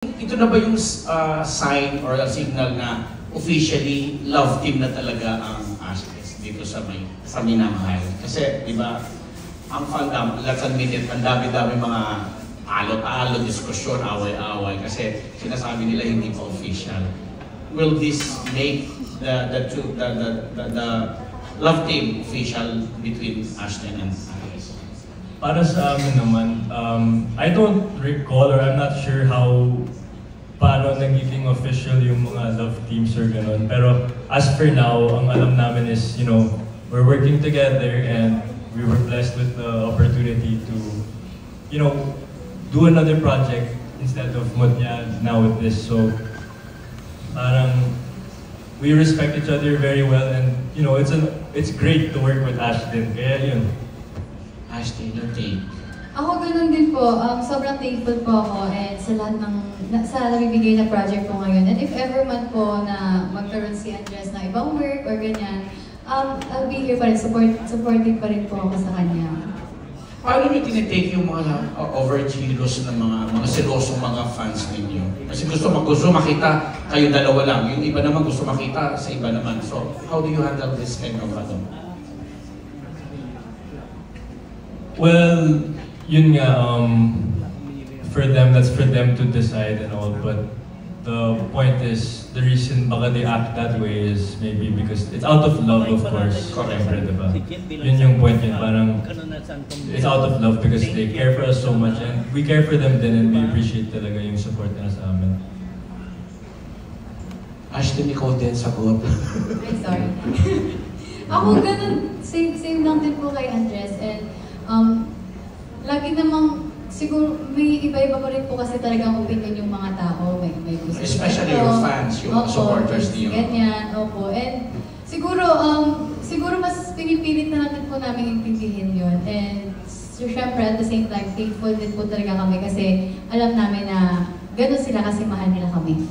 Ito na ba yung sign or signal na officially love team na talaga ang Ashes dito sa minamahal? Kasi, di ba, ang fandom, let's admit it, ang dami-dami mga alo-alo, diskusyon, away-away, kasi sinasabi nila hindi pa official. Will this make the love team official between Ashton and Aris? Para sa amin naman, I don't recall or I'm not sure paano nagiging official yung mga love teams or ganun. Pero as for now, ang alam namin is, we're working together and we were blessed with the opportunity to, do another project instead of Mutya now with this. So, parang we respect each other very well and, it's great to work with Ashton. Kaya yun. Ashton, your take? Ako ganun din po, sobrang thankful po ako and sa lahat ng nabibigay na project po ngayon. And if ever man po na magkaroon si Andres na ibang work or ganyan, I'll be here pa rin, supportive pa rin po ako sa kanya. Paano nyo tinitake yung mga overzealous na mga serosong mga fans ninyo? Kasi gusto makita kayo dalawa lang, yung iba naman gusto makita sa iba naman. So, how do you handle this kind of Well, yun nga, for them, that's for them to decide and all, but the point is, the reason baka they act that way is maybe because it's out of love, of course. Correct. Diba? Yun yung point yun, parang it's out of love because they care for us so much and we care for them din and we appreciate talaga yung support nila sa amin. Ashton, ikaw din sagot. Ay, sorry. Ako ganun, same lang din po kay Andres and lagi namang siguro may iba-iba pa rin po kasi talagang opinion yung mga tao, may gusto. Especially your fans, yung supporters niyo. Ganyan, opo. And siguro mas pinipilit na natin po namin intindihin yun. And syempre at the same time, thankful din po talaga kami kasi alam namin na gano'n sila kasi mahal nila kami.